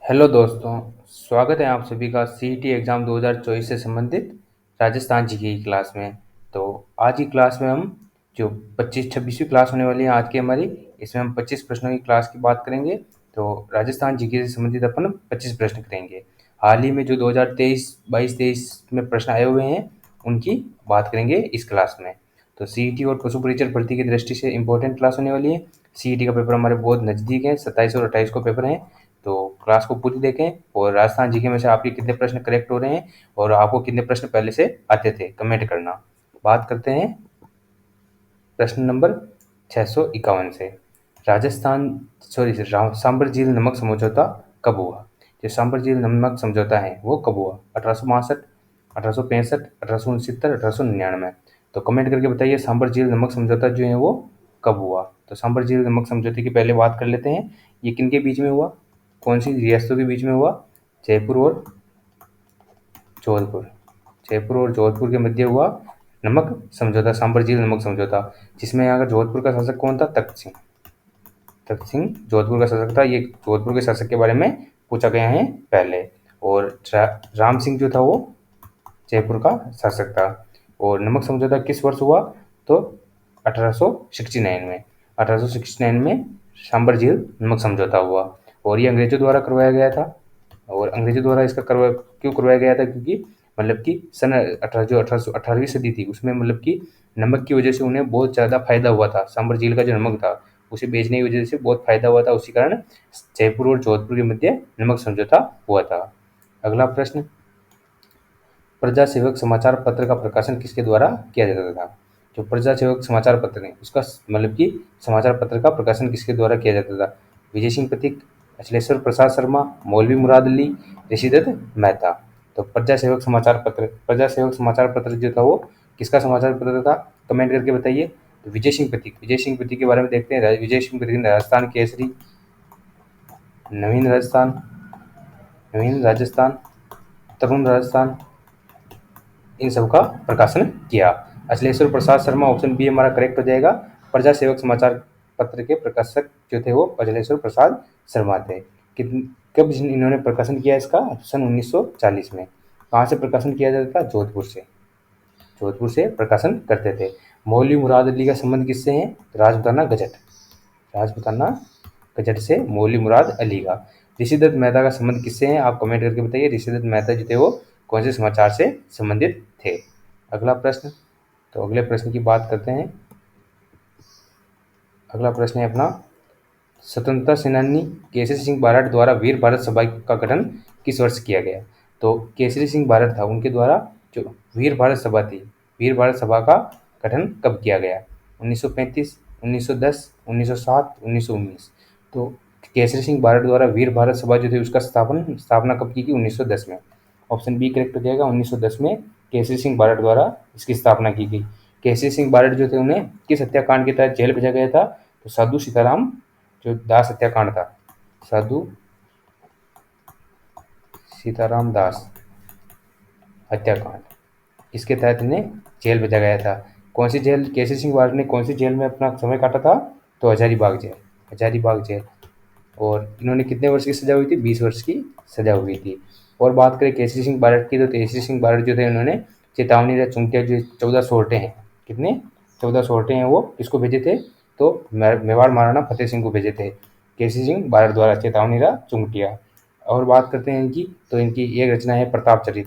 Hello दोस्तों, स्वागत है आप सभी का सीईटी एग्ज़ाम 2024 से संबंधित राजस्थान जीके की क्लास में। तो आज की क्लास में हम जो 25-26वीं क्लास होने वाली है आज की हमारी, इसमें हम 25 प्रश्नों की क्लास की बात करेंगे। तो राजस्थान जीके से संबंधित अपन 25 प्रश्न करेंगे। हाल ही में जो 2023, 22-23 में प्रश्न आए हुए हैं, उनकी बात करेंगे इस क्लास में। तो सीईटी और पशु परिचर भर्ती की दृष्टि से इम्पोर्टेंट क्लास होने वाली है। सीईटी का पेपर हमारे बहुत नज़दीक है, 27 और 28 को पेपर हैं। तो क्लास को पूरी देखें और राजस्थान जीके में से आपके कितने प्रश्न करेक्ट हो रहे हैं और आपको कितने प्रश्न पहले से आते थे, कमेंट करना। बात करते हैं प्रश्न नंबर 651 से। राजस्थान सांबर झील नमक समझौता कब हुआ? जो सांबर झील नमक समझौता है वो कब हुआ? 1862, 1865, 1869, 1899। तो कमेंट करके बताइए सांबर झील नमक समझौता जो है वो कब हुआ। तो सांबर झील नमक समझौते की पहले बात कर लेते हैं। ये किन के बीच में हुआ, कौन सी रियासतों के बीच में हुआ? जयपुर और जोधपुर। जयपुर और जोधपुर के मध्य हुआ नमक समझौता, सांबर झील नमक समझौता, जिसमें यहाँ का जोधपुर का शासक कौन था? तख्त सिंह। तख्त सिंह जोधपुर का शासक था। ये जोधपुर के शासक के बारे में पूछा गया है पहले। और राम सिंह जो था वो जयपुर का शासक था। और नमक समझौता किस वर्ष हुआ? तो 1869 में। 1869 में सांबर झील नमक समझौता हुआ और ये अंग्रेजों द्वारा करवाया गया था। और अंग्रेजों द्वारा इसका क्यों करवाया गया था? क्योंकि मतलब कि सन 18वीं सदी थी, उसमें मतलब कि नमक की वजह से उन्हें बहुत ज़्यादा फायदा हुआ था। सांबर झील का जो नमक था उसे बेचने की वजह से बहुत फायदा हुआ था, उसी कारण जयपुर और जोधपुर के मध्य नमक समझौता हुआ था। अगला प्रश्न, प्रजा सेवक समाचार पत्र का प्रकाशन किसके द्वारा किया जाता था? जो प्रजा सेवक समाचार पत्र है उसका मतलब कि समाचार पत्र का प्रकाशन किसके द्वारा किया जाता था? विजय सिंह पथिक, अचलेश्वर प्रसाद शर्मा, मौलवी मुराद अली, ऋषिदत्त मेहता। तो प्रजा सेवक समाचार पत्र जो था वो किसका समाचार पत्र था? कमेंट करके बताइए। तो विजय सिंह पथिक के बारे में देखते हैं। विजय सिंह पथिक ने राजस्थान केसरी, नवीन राजस्थान, नवीन राजस्थान, तरुण राजस्थान, इन सब का प्रकाशन किया। अचलेश्वर प्रसाद शर्मा, ऑप्शन बी हमारा करेक्ट हो जाएगा। प्रजा सेवक समाचार पत्र के प्रकाशक जो थे वो अचलेश्वर प्रसाद शर्मा थे। कब इन्होंने प्रकाशन किया इसका? सन 1940 में। कहाँ से प्रकाशन किया जाता था? जोधपुर से। जोधपुर से प्रकाशन करते थे। मौलवी मुराद अली का संबंध किससे है? राजपूताना गजट। राजपूताना गजट से मौलवी मुराद अली का। ऋषिदत्त मेहता का संबंध किससे है? आप कमेंट करके बताइए। ऋषिदत्त मेहता जो थे वो कौन से समाचार से संबंधित थे? अगला प्रश्न, तो अगले प्रश्न की बात करते हैं। अगला प्रश्न है अपना, स्वतंत्रता सेनानी केसरी सिंह बारट द्वारा वीर भारत सभा का गठन किस वर्ष किया गया? तो केसरी सिंह बारट था, उनके द्वारा जो वीर भारत सभा थी, वीर भारत सभा का गठन कब किया गया? 1935, 1910, 1907, 1919। तो केसरी सिंह बारट द्वारा वीर भारत सभा जो थी उसका स्थापना कब की? 1910 में। ऑप्शन बी करेक्ट हो जाएगा। 1910 में केसरी सिंह बारट द्वारा इसकी स्थापना की गई। केसरी सिंह बारट जो थे उन्हें किस हत्याकांड के तहत जेल भेजा गया था? तो साधु सीताराम जो दास हत्याकांड था, साधु सीताराम दास हत्याकांड, इसके तहत इन्हें जेल भेजा गया था। कौन सी जेल? केसरी सिंह बारट ने कौन सी जेल में अपना समय काटा था? तो हजारीबाग जेल। हजारीबाग जेल। और इन्होंने कितने वर्ष की सजा हुई थी? 20 वर्ष की सजा हुई थी। और बात करें केसरी सिंह बारट की, तो केसरी सिंह बारट जो थे उन्होंने चेतावनी या चुंकिया जो 14 सोरठे हैं, कितने? 14 सोरठे हैं, वो किसको भेजे थे? तो मेवाड़ महाराणा फतेह सिंह को भेजे थे केसरी सिंह बारट द्वारा, चेतावनी रा चुंकिया। और बात करते हैं इनकी, तो इनकी एक रचना है प्रताप चरित।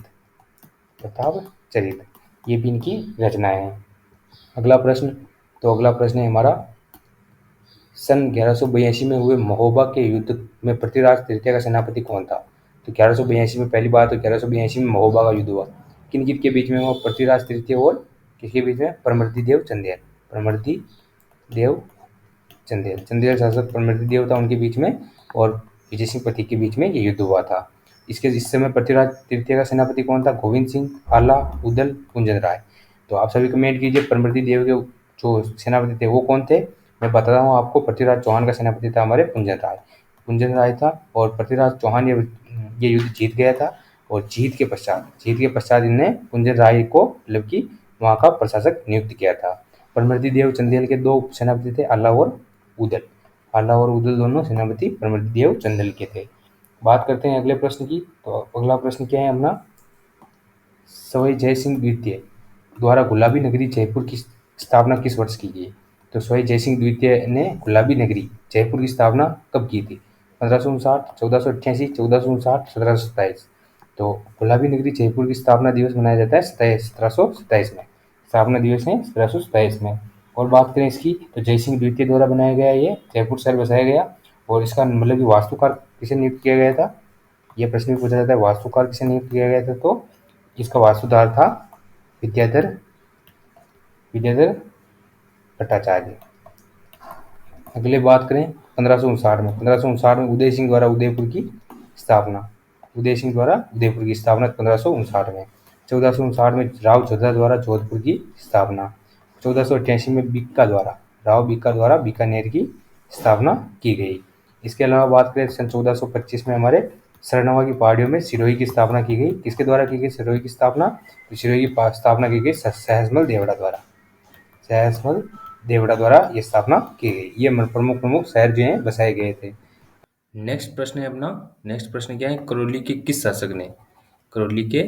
प्रताप चरित, ये भी इनकी रचनाएं हैं। अगला प्रश्न, तो अगला प्रश्न है हमारा, सन 1182 में हुए महोबा के युद्ध में पृथ्वीराज तृतीय का सेनापति कौन था? तो 1182 में पहली बार, तो 1182 में महोबा का युद्ध हुआ। किन किन के बीच में हुआ? पृथ्वीराज तृतीय और किसके बीच में? परमर्दी देव चंदेल। परमर्दी देव चंदेल, चंदेल शासक परमर्दी देव था उनके बीच में, और विजय सिंह पथिक के बीच में ये युद्ध हुआ था। इस समय पृथ्वीराज तृतीय का सेनापति कौन था? गोविंद सिंह, आला, उदल, कुंजन राय। तो आप सभी कमेंट कीजिए, परमर्दी देव के जो सेनापति थे वो कौन थे? मैं बताता हूँ आपको। पृथ्वीराज चौहान का सेनापति था हमारे कुंजन राय। कुंजन राय था, और पृथ्वीराज चौहान ये युद्ध जीत गया था। और जीत के पश्चात इन्हें कुंजन राय को मतलब कि वहाँ का प्रशासक नियुक्त किया था। परमर्दी देव चंदेल के दो सेनापति थे, आला और उदल। आला और उदल दोनों सेनापति परमर्दी देव चंदेल के थे। बात करते हैं अगले प्रश्न की। तो अगला प्रश्न क्या है अपना, सवाई जय सिंह द्वितीय द्वारा गुलाबी नगरी जयपुर की स्थापना किस वर्ष की गई? तो सवाई जय सिंह द्वितीय ने गुलाबी नगरी जयपुर की स्थापना कब की थी? 1559, 1488, 1459, 1727। तो गुलाबी नगरी जयपुर की स्थापना दिवस मनाया जाता है 1727 में। स्थापना दिवस है 1727 में। और बात करें इसकी, तो जय सिंह द्वितीय द्वारा बनाया गया ये जयपुर शहर बसाया गया। और इसका मतलब कि वास्तुकार किसे नियुक्त किया गया था, ये प्रश्न भी पूछा जाता है, वास्तुकार किसे नियुक्त किया गया था? तो इसका वास्तुकार था विद्याधर विद्याधर भट्टाचार्य। अगले बात करें 1559 में उदय सिंह द्वारा उदयपुर की स्थापना। उदय सिंह द्वारा उदयपुर की स्थापना 1559 में। 1459 में राव जोधा द्वारा जोधपुर की स्थापना। 1488 में राव बीका द्वारा बीकानेर की स्थापना की गई। इसके अलावा बात करें सन 1425 में हमारे सरनवा की पहाड़ियों में सिरोही की स्थापना की गई। किसके द्वारा की गई सिरोही की स्थापना? तो सिरोही की स्थापना की गई सहसमल देवड़ा द्वारा ये स्थापना की गई। ये प्रमुख प्रमुख शहर जो हैं बसाए गए थे। नेक्स्ट प्रश्न है अपना, नेक्स्ट प्रश्न क्या है, करौली के किस शासक ने करौली के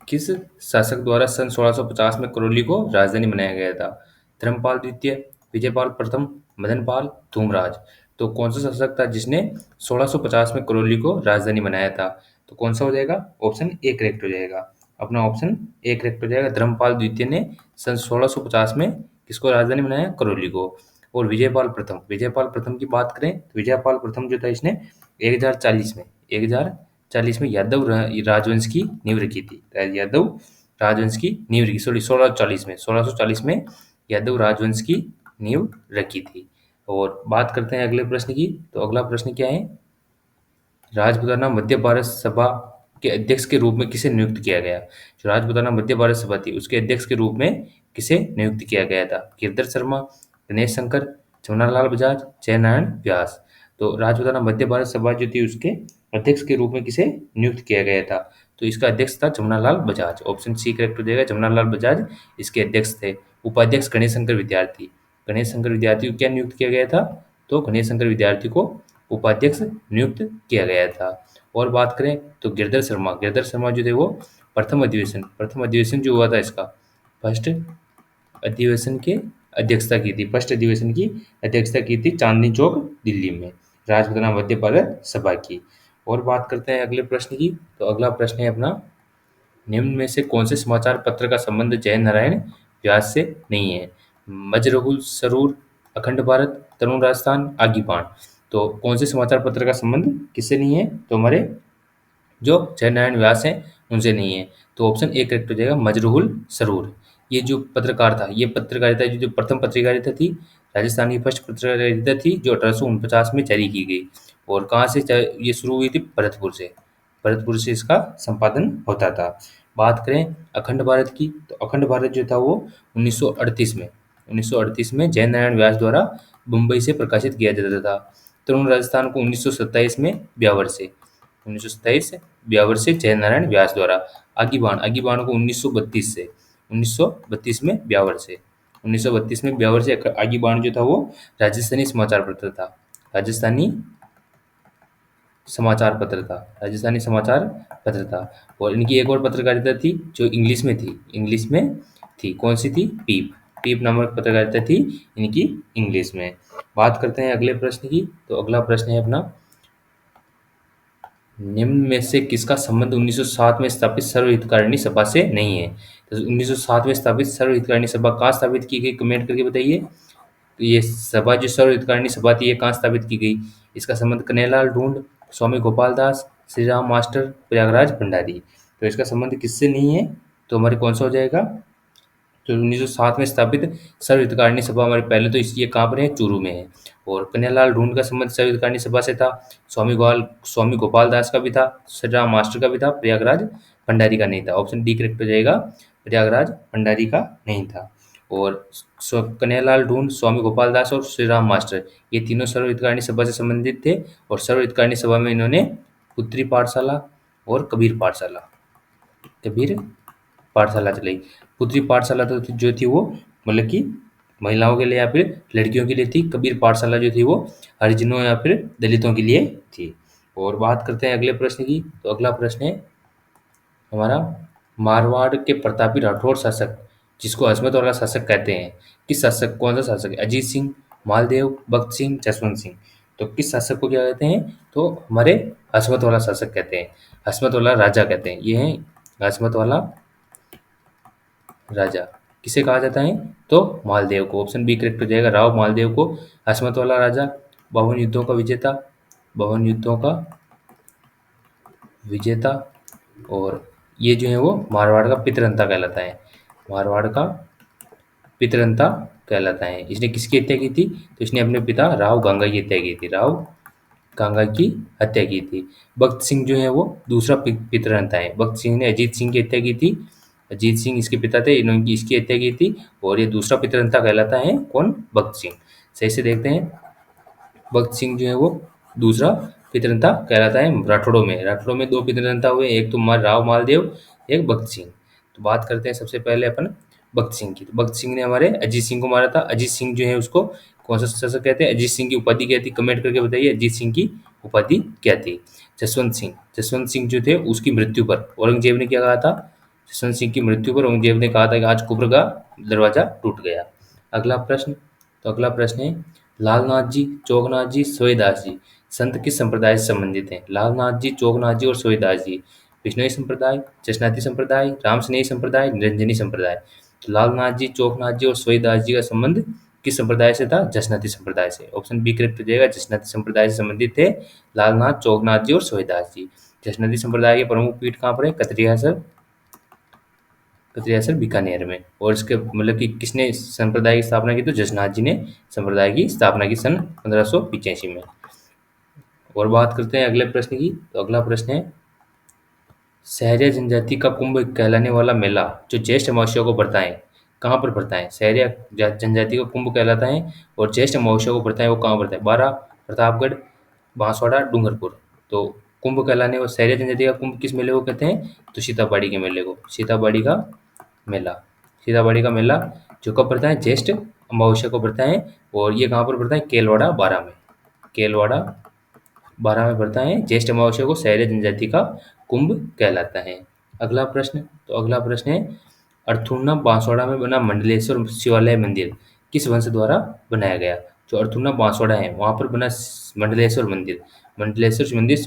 किस शासक द्वारा सन 1650 में करौली को राजधानी बनाया गया था? धर्मपाल द्वितीय, विजयपाल प्रथम, मदनपाल, धूमराज। तो कौन सा शासक था जिसने 1650 में करौली को राजधानी बनाया था? तो कौन सा हो जाएगा? ऑप्शन ए करेक्ट हो जाएगा। अपना ऑप्शन ए करेक्ट हो जाएगा। धर्मपाल द्वितीय ने सन 1650 में किसको राजधानी बनाया? करौली को। और विजयपाल प्रथम की बात करें तो विजयपाल प्रथम जो था इसने 1040 में यादव राजवंश की नींव रखी थी। यादव राजवंश की नींव रखी, सॉरी 1640 में यादव राजवंश की नींव रखी थी। और बात करते हैं अगले प्रश्न की। तो अगला प्रश्न क्या है, राजपुताना मध्य भारत सभा के अध्यक्ष के रूप में किसे नियुक्त किया गया? जो राजपुताना मध्य भारत सभा थी उसके अध्यक्ष के रूप में किसे नियुक्त किया गया था? गिरधर शर्मा, गणेश शंकर, जमुनालाल बजाज, जयनारायण व्यास। तो राजपुताना मध्य भारत सभा जो थी उसके अध्यक्ष के रूप में किसे नियुक्त किया गया था? तो इसका अध्यक्ष था Jamunalal Bajaj. Option C correct हो जाएगा, जमुनालाल बजाज इसके अध्यक्ष थे। उपाध्यक्ष गणेश शंकर विद्यार्थी को क्या नियुक्त किया गया था? तो गणेश शंकर विद्यार्थी को उपाध्यक्ष नियुक्त किया गया था। और बात करें तो गिरधर शर्मा जो थे वो प्रथम अधिवेशन जो हुआ था इसका फर्स्ट अधिवेशन की अध्यक्षता की थी चांदनी चौक दिल्ली में, राजपुताना मध्य भारत सभा की। और बात करते हैं अगले प्रश्न की। तो अगला प्रश्न है अपना, निम्न में से कौन से समाचार पत्र का संबंध जय नारायण व्यास से नहीं है? मजरहुल सरूर, अखंड भारत, तरुण राजस्थान, आगी बाण। तो कौन से समाचार पत्र का संबंध किससे नहीं है? तो हमारे जो जय नारायण व्यास हैं उनसे नहीं है। तो ऑप्शन ए करेक्ट हो जाएगा, मजरूहुल सरूर। ये जो पत्रकार था, ये पत्रकारिता जो प्रथम पत्रकारिता थी, राजस्थान की फर्स्ट पत्रकारिता थी जो 1849 में जारी की गई। और कहाँ से ये शुरू हुई थी? भरतपुर से इसका संपादन होता था। बात करें अखंड भारत की, तो अखंड भारत जो था वो 1938 में जय नारायण व्यास द्वारा मुंबई से प्रकाशित किया जाता था। तरुण राजस्थान को 1927 में ब्यावर से जय नारायण व्यास द्वारा। आगी बाण को 1932 में ब्यावर से 1932 में आगी बाण जो था वो राजस्थानी समाचार पत्र था। और इनकी एक और पत्रकारिता थी जो इंग्लिश में थी। कौन सी थी? पीप नामक पत्रकारिता थी इनकी इंग्लिश में। बात करते हैं अगले प्रश्न की। तो अगला प्रश्न है अपना, निम्न में से किसका संबंध 1907 में स्थापित सर्वहितकारिणी सभा से नहीं है? तो 1907 में स्थापित सर्वहितकारिणी सभा कहाँ स्थापित की गई? कमेंट करके बताइए। तो ये सभा जो सर्वहितकारिणी सभा थी ये कहाँ स्थापित की गई? इसका संबंध कन्हैयालाल ढूंढ, स्वामी गोपाल दास, श्री राम मास्टर, प्रयागराज भंडारी। तो इसका संबंध किससे नहीं है? तो हमारे कौन सा हो जाएगा? तो 1907 में स्थापित सर्वहितकारिणी सभा हमारे पहले तो ये कहाँ पर है? चूरू में है। और कन्हैयालाल ढूंढ का संबंध सर्वहितकारिणी सभा से था। स्वामी गोपाल दास का भी था, श्री राम मास्टर का भी था, प्रयागराज भंडारी का नहीं था। ऑप्शन डी करेक्ट हो जाएगा, प्रयागराज भंडारी का नहीं था। और कन्हैयालाल ढूंढ, स्वामी गोपाल दास और श्री राम मास्टर ये तीनों सर्वहितकारिणी सभा से संबंधित थे। और सर्वहितकारिणी सभा में इन्होंने पुत्री पाठशाला और कबीर पाठशाला चलाई। पुत्री पाठशाला तो जो थी वो मतलब कि महिलाओं के लिए या फिर लड़कियों के लिए थी। कबीर पाठशाला जो थी वो हरिजनों या फिर दलितों के लिए थी। और बात करते हैं अगले प्रश्न की। तो अगला प्रश्न है हमारा, मारवाड़ के प्रतापी राठौर शासक जिसको अजमत वाला शासक कहते हैं, किस शासक, कौन सा शासक है? अजीत सिंह, मालदेव, भगत सिंह, जसवंत सिंह। तो किस शासक को क्या कहते हैं? तो हमारे अजमत वाला शासक कहते हैं, अजमत वाला राजा कहते हैं। ये है अजमत वाला राजा। किसे कहा जाता है? तो मालदेव को। ऑप्शन बी करेक्ट हो जाएगा, राव मालदेव को अजमत वाला राजा, 52 युद्धों का विजेता, 52 युद्धों का विजेता। और ये जो है वो मारवाड़ का पितरंता कहलाता है, मारवाड़ का पितरंता कहलाता है। इसने किसकी हत्या की थी? तो इसने अपने पिता राव गांगा की हत्या की थी, राव गांगा की हत्या की थी। भगत सिंह जो है वो दूसरा पितरंता है। भगत सिंह ने अजीत सिंह की हत्या की थी, अजीत सिंह इसके पिता थे, इन्होंने इसकी हत्या की थी। और ये दूसरा पितरंता कहलाता है कौन? भगत सिंह। सही से देखते हैं, भगत सिंह जो है वो दूसरा पितरंता कहलाता है। राठौड़ों में दो पितरंता हुए, एक तो राव मालदेव, एक भगत सिंह। तो बात करते हैं सबसे पहले अपन भगत सिंह की। तो भगत सिंह ने हमारे अजीत सिंह को मारा था। अजीत सिंह जो है उसको कौन सा शासक कहते हैं? अजीत सिंह की उपाधि क्या थी? कमेंट करके बताइए, अजीत सिंह की उपाधि क्या थी? जसवंत सिंह जो थे उसकी मृत्यु पर औरंगजेब ने क्या कहा था? जसवंत सिंह की मृत्यु पर औरंगजेब ने कहा था कि आज कुब्र का दरवाजा टूट गया। अगला प्रश्न, तो अगला प्रश्न है, लालनाथ जी, चोगनाथ जी, सोयदास जी संत किस संप्रदाय से संबंधित हैं? लालनाथ जी, चोगनाथ जी और सोयदास जी बिश्नोई संप्रदाय, चशनाती संप्रदाय, रामस्नेही संप्रदाय, निरंजनी संप्रदाय। तो लालनाथ जी, चोगनाथ जी और सोयदास जी का संबंध किस संप्रदाय से था? जसनाती संप्रदाय से। ऑप्शन बी करेक्ट हो जाएगा, जसनाती संप्रदाय से संबंधित थे लालनाथ, चोगनाथ जी और सोयदास जी। जसनाती संप्रदाय के प्रमुख पीठ कहाँ पर है? कतरियासर बीकानेर में। और इसके मतलब कि किसने संप्रदाय की स्थापना की? तो जसनाथ जी ने संप्रदाय की स्थापना की सन 1585 में। और बात करते हैं अगले प्रश्न की। तो अगला प्रश्न है, सहरिया जनजाति का कुंभ कहलाने वाला मेला जो ज्येष्ठ अमावस्या को पड़ता है, कहाँ पर पड़ता है? सहरिया जनजाति का कुंभ कहलाता है और ज्येष्ठ अमावस्या को पड़ता है, वो कहाँ पड़ता है? बारा, प्रतापगढ़, बांसवाड़ा, डूंगरपुर। तो कुंभ कहलाने और सहरिया जनजाति का कुंभ किस मेले को कहते हैं? तो सीताबाड़ी के मेले को, सीताबाड़ी का मेला। सीताबाड़ी का मेला जो कब पड़ता है? ज्येष्ठ अमावस्या को पड़ता है। और ये कहाँ पर पड़ता है? केलवाड़ा, बारा में। केलवाड़ा, बारह में पड़ता है। ज्येष्ठ अमावस्या को सहरिया जनजाति का कुंभ कहलाता है। अगला प्रश्न, तो अगला प्रश्न है, अर्थुना बांसवाड़ा में बना मंडलेश्वर शिवालय मंदिर किस वंश द्वारा बनाया गया? जो अर्थुना बांसवाड़ा है वहाँ पर बना मंडलेश्वर मंदिर, मंडलेश्वर मंदिर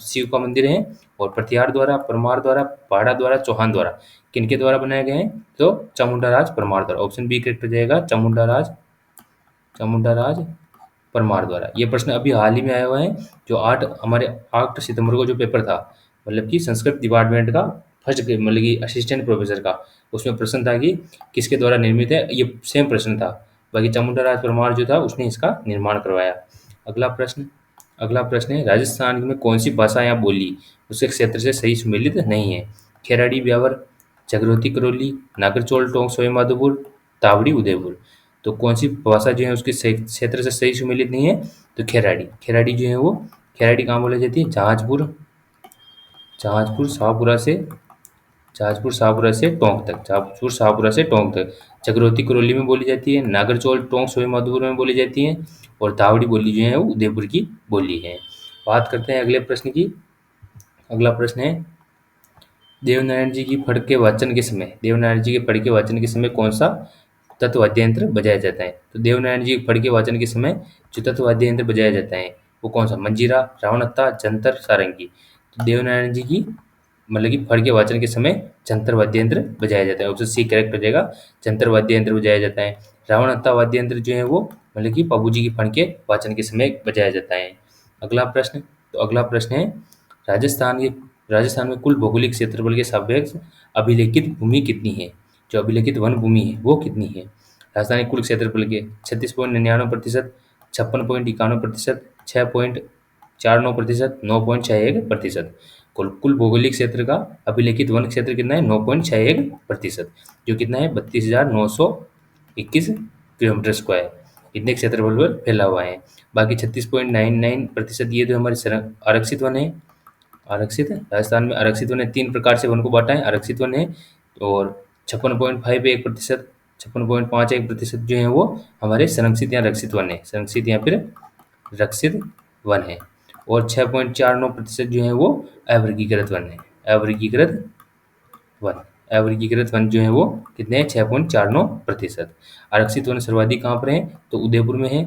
शिव का मंदिर है। और प्रतिहार द्वारा, परमार द्वारा, पाड़ा द्वारा, चौहान द्वारा, किनके द्वारा बनाया गया है? तो चामुंडा राज परमार द्वारा। ऑप्शन बी करेक्ट हो जाएगा, चामुंडा राज परमार द्वारा। ये प्रश्न अभी हाल ही में आया हुआ है, जो 8 सितंबर को जो पेपर था, मतलब कि संस्कृत डिपार्टमेंट का फर्स्ट मतलब कि असिस्टेंट प्रोफेसर का, उसमें प्रश्न था कि किसके द्वारा निर्मित है। ये सेम प्रश्न था, बाकी चामुंडा राज परमार जो था उसने इसका निर्माण करवाया। अगला प्रश्न है, राजस्थान में कौन सी भाषा या बोली उसके क्षेत्र से सही सुमेलित नहीं है? खेराड़ी ब्यावर, जगरोती करौली, नागरचौल टोंक सवाई माधोपुर, तावड़ी उदयपुर। तो कौन सी भाषा जो है उसके क्षेत्र से सही सुमेलित नहीं है? तो खेराड़ी जो है वो, खेराड़ी कहाँ बोली जाती है? जहाजपुर शाहपुरा से टोंक तक। जगरोती करौली में बोली जाती है, नागरचौल टोंक सवाई माधोपुर में बोली जाती है। और तावड़ी बोली जो है वो उदयपुर की बोली है। बात करते हैं अगले प्रश्न की। अगला प्रश्न है, देवनारायण जी की फड़ के वाचन के समय कौन सा तत्ववाद्य यंत्र बजाया जाता है? तो देवनारायण जी के फड़ के वाचन के समय जो तत्ववाद्य यंत्र बजाया जाता है वो कौन सा? मंजीरा, रावणत्ता, जंतर, सारंगी। तो देवनारायण जी की मतलब कि फड़ के वाचन के समय जंतर वाद्य यंत्र बजाया जाता है। ऑप्शन सी करेक्ट हो जाएगा, जंतर वाद्य यंत्र बजाया जाता है। रावणत्ता वाद्य यंत्र जो है वो मतलब कि बाबू जी की फड़ के वाचन के समय बजाया जाता है। अगला प्रश्न, तो अगला प्रश्न है, राजस्थान में कुल भौगोलिक क्षेत्रफल के सापेक्ष अभिलेखित भूमि कितनी है? जो अभिलेखित वन भूमि है वो कितनी है? राजस्थान के कुल क्षेत्रफल के 36.99%, 56.91%, 6.49%, 9.61%। कुल भौगोलिक क्षेत्र का अभिलेखित वन क्षेत्र कितना है? 9.61%, जो कितना है? 32,921 किलोमीटर स्क्वायर। इतने क्षेत्रफल पर फैला हुआ है। बाकी 36.99% ये जो हमारे आरक्षित वन है। राजस्थान में आरक्षित वन है, 3 प्रकार से वन को बांटा है। आरक्षित वन है और 56.51%, 56.51% जो है वो हमारे संरक्षित या रक्षित वन है, संरक्षित या फिर रक्षित वन है। और 6.49% जो है वो अवर्गीकृत वन है। अवर्गीकृत वन, अवर्गीकृत वन जो है वो कितने हैं? 6.49%। आरक्षित वन सर्वाधिक कहाँ पर है? तो उदयपुर में है।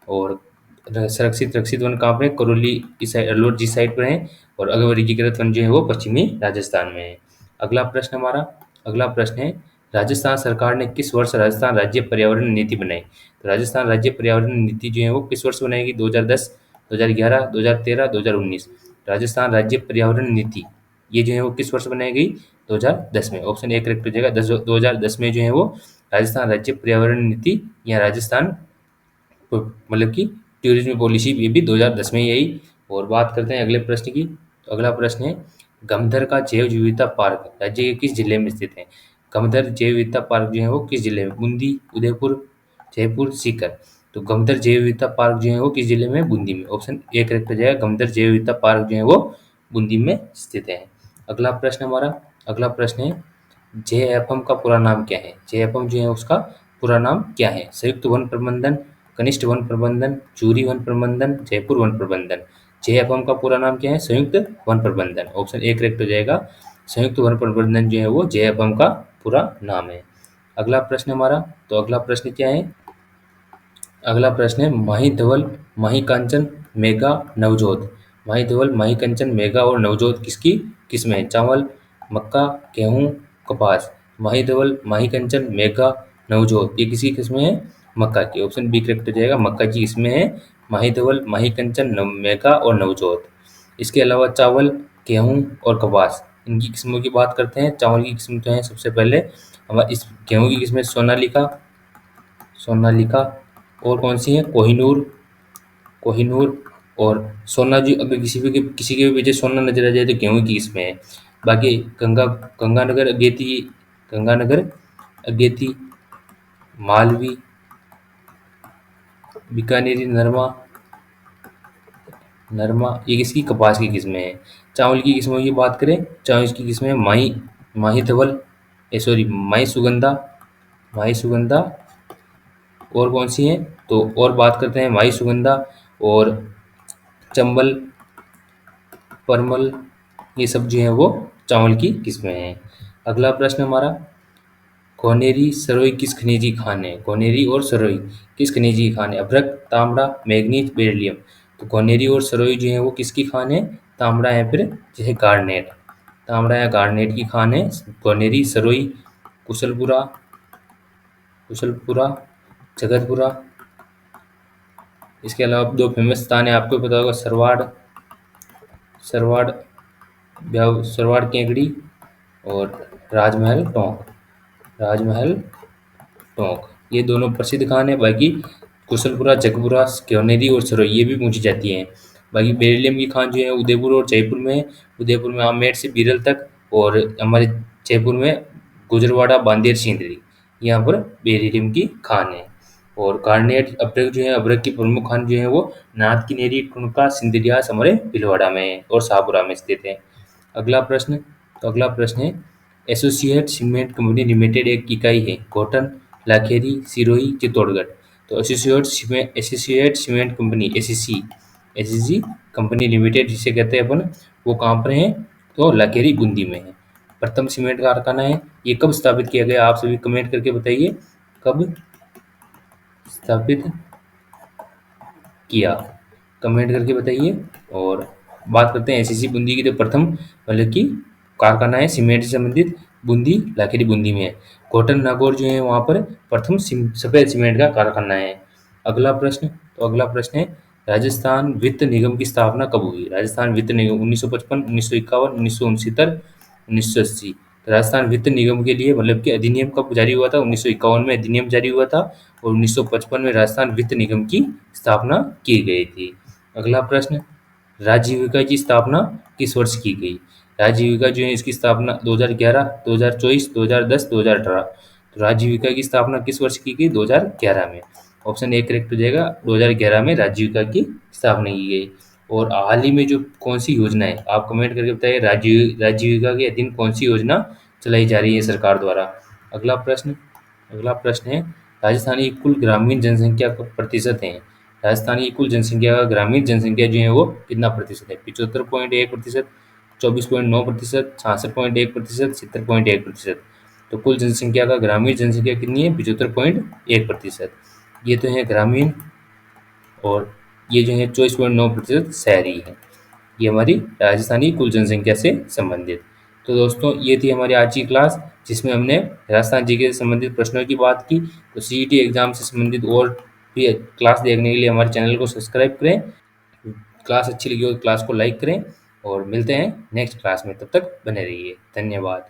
और संरक्षित रक्षित वन कहाँ पर है? करौली इस साइड, अल्लोर जी साइड पर है। और अवर्गीकृत वन जो है वो पश्चिमी राजस्थान में है। अगला प्रश्न हमारा, अगला प्रश्न है, राजस्थान सरकार ने किस वर्ष राजस्थान राज्य पर्यावरण नीति बनाई? तो राजस्थान राज्य पर्यावरण नीति जो है वो किस वर्ष बनाएगी? 2010, 2011, 2013, 2019। राजस्थान राज्य पर्यावरण नीति ये जो है वो किस वर्ष बनाई गई? 2010 में। ऑप्शन ए करेक्ट हो जाएगा। 2010 में जो है वो राजस्थान राज्य पर्यावरण नीति या राजस्थान मतलब कि टूरिज्म पॉलिसी ये भी 2010 में ही आई। और बात करते हैं अगले प्रश्न की। तो अगला प्रश्न है, गमधर का जैव विविधता पार्क राज्य के किस जिले में स्थित है? गमधर जैव विविधता पार्क जो है वो किस जिले में? बूंदी, उदयपुर, जयपुर, सीकर। तो गमधर जैव विविधता पार्क जो है वो किस जिले में? बूंदी में। ऑप्शन ए करेक्ट हो जाएगा। गमधर जैव विविधता पार्क जो है वो बूंदी में स्थित है। अगला प्रश्न हमारा, अगला प्रश्न है, जेएफएम का पूरा नाम क्या है? जेएफएम जो है उसका पूरा नाम क्या है? संयुक्त वन प्रबंधन, कनिष्ठ वन प्रबंधन, चूरी वन प्रबंधन, जयपुर वन प्रबंधन। जेएफएम का पूरा नाम क्या है? संयुक्त वन प्रबंधन। ऑप्शन ए करेक्ट हो जाएगा। संयुक्त वन प्रबंधन जो है वो जेएफएम का पूरा नाम है। अगला प्रश्न हमारा, तो अगला प्रश्न क्या है? अगला प्रश्न है, माही धवल, माही कांचन, मेगा, नवजोत। माही धवल, माही कंचन, मेगा और नवजोत किसकी किस्में हैं? चावल, मक्का, गेहूं, कपास। माही धवल, माही कंचन, मेगा, नवजोत ये किसी किस्में है? मक्का की। ऑप्शन बी करेक्ट हो जाएगा। मक्का की किस्में है माही धवल, माही कंचन, मेगा और नवजोत। इसके अलावा चावल, गेहूं और कपास इनकी किस्मों की बात करते हैं। चावल की किस्म तो है सबसे पहले हमारे इस गेहूं की किस्में सोनालिका, सोनालिका और कौन सी है? कोहिनूर, कोहिनूर और सोना। जी अगर किसी के भी पीछे सोना नजर आ जाए तो गेहूं की किस्में है। बाकी गंगानगर अगेती, गंगानगर अगेती, मालवी, बीकानेरी नरमा, नरमा ये किसकी? कपास की किस्में हैं। चावल की किस्मों की बात करें, चावल की किस्में माही, माही धवल, सॉरी माही सुगंधा, माही सुगंधा और कौन सी है? तो और बात करते हैं माही सुगंधा और चंबल, परमल ये सब जो है वो चावल की किस्में हैं। अगला प्रश्न हमारा, कोनेरी सरोई किस खनिज की खान है? कोनेरी और सरोई किस खनिज की खान है? अभ्रक, तांबड़ा, मैग्नीज, बेरिलियम। तो कोनेरी और सरोई जो है वो किसकी खान है? तांबड़ा या फिर जैसे गार्नेट, तांबड़ा या गार्नेट की खान है कोनेरी, सरोई, कुशलपुरा, कुशलपुरा, जगतपुरा। इसके अलावा दो फेमस स्थान है आपको पता होगा, सरवाड़, सरवाड़, सरवाड़ केंकड़ी और राजमहल टोंक, राजमहल टोंक ये दोनों प्रसिद्ध खान है। बाकी कुशलपुरा, जगपुरा, क्योनेरी और सरोई ये भी पूछी जाती हैं। बाकी बेरिलियम की खान जो है उदयपुर और जयपुर में है। उदयपुर में आमेर से बीरल तक और हमारे जयपुर में गुजरवाड़ा, बांदेर, सिंदरी यहाँ पर बेरिलियम की खान है। और गार्नेट अभ्रक जो है, अभ्रक की प्रमुख खान जो है वो नाथ की नेरी, टुनका, सिंदरियास हमारे भीलवाड़ा में है और शाहपुरा में स्थित है। अगला प्रश्न, तो अगला प्रश्न है, एसोसिएट सीमेंट कंपनी लिमिटेड एक इकाई है घोटन, लाखेरी, सिरोही, चित्तौड़गढ़। तो associate cement company ACC, ACC company limited जिसे कहते हैं अपन, वो कहाँ पर है? तो लाखेरी, बूंदी में है। प्रथम सीमेंट कारखाना है, ये कब स्थापित किया गया? आप सभी कमेंट करके बताइए कब स्थापित किया, कमेंट करके बताइए। और बात करते हैं एसीसी बूंदी की, तो प्रथम मतलब कि कारखाना है सीमेंट से संबंधित बूंदी, लाखेरी बूंदी में है। कॉटन नागौर जो है वहाँ पर प्रथम सफेद सीमेंट का कारखाना है। अगला प्रश्न, तो अगला प्रश्न है, राजस्थान वित्त निगम की स्थापना कब हुई? राजस्थान वित्त निगम 1955, 1951, 1969, 1980। राजस्थान वित्त निगम के लिए मतलब कि अधिनियम कब जारी हुआ था? 1951 में अधिनियम जारी हुआ था और 1955 में राजस्थान वित्त निगम की स्थापना की गई थी। अगला प्रश्न, राजीविका की स्थापना किस वर्ष की गई? राजीविका जो है इसकी स्थापना 2011, 2024, 2010, 2018। तो राजीविका की स्थापना किस वर्ष की गई? 2011 में। ऑप्शन ए करेक्ट हो जाएगा। 2011 में राजीविका की स्थापना की गई। और हाल ही में जो कौन सी योजना है आप कमेंट करके बताइए, राजीविका के अधीन कौन सी योजना चलाई जा रही है सरकार द्वारा? अगला प्रश्न, अगला प्रश्न है, राजस्थान की कुल ग्रामीण जनसंख्या का प्रतिशत है? राजस्थान की कुल जनसंख्या का ग्रामीण जनसंख्या जो है वो कितना प्रतिशत है? 75.1%, 24.9%, 66.1%, 70.1%। तो कुल जनसंख्या का ग्रामीण जनसंख्या कितनी है? 75.1%। ये तो है ग्रामीण, और ये जो है 24.9% शहरी है। ये हमारी राजस्थान की कुल जनसंख्या से संबंधित। तो दोस्तों ये थी हमारी आज की क्लास, जिसमें हमने राजस्थान जी के से संबंधित प्रश्नों की बात की। तो सीईटी एग्जाम से संबंधित और भी क्लास देखने के लिए हमारे चैनल को सब्सक्राइब करें। क्लास अच्छी लगी हो तो क्लास को लाइक करें, और मिलते हैं नेक्स्ट क्लास में। तब तक बने रहिए। धन्यवाद।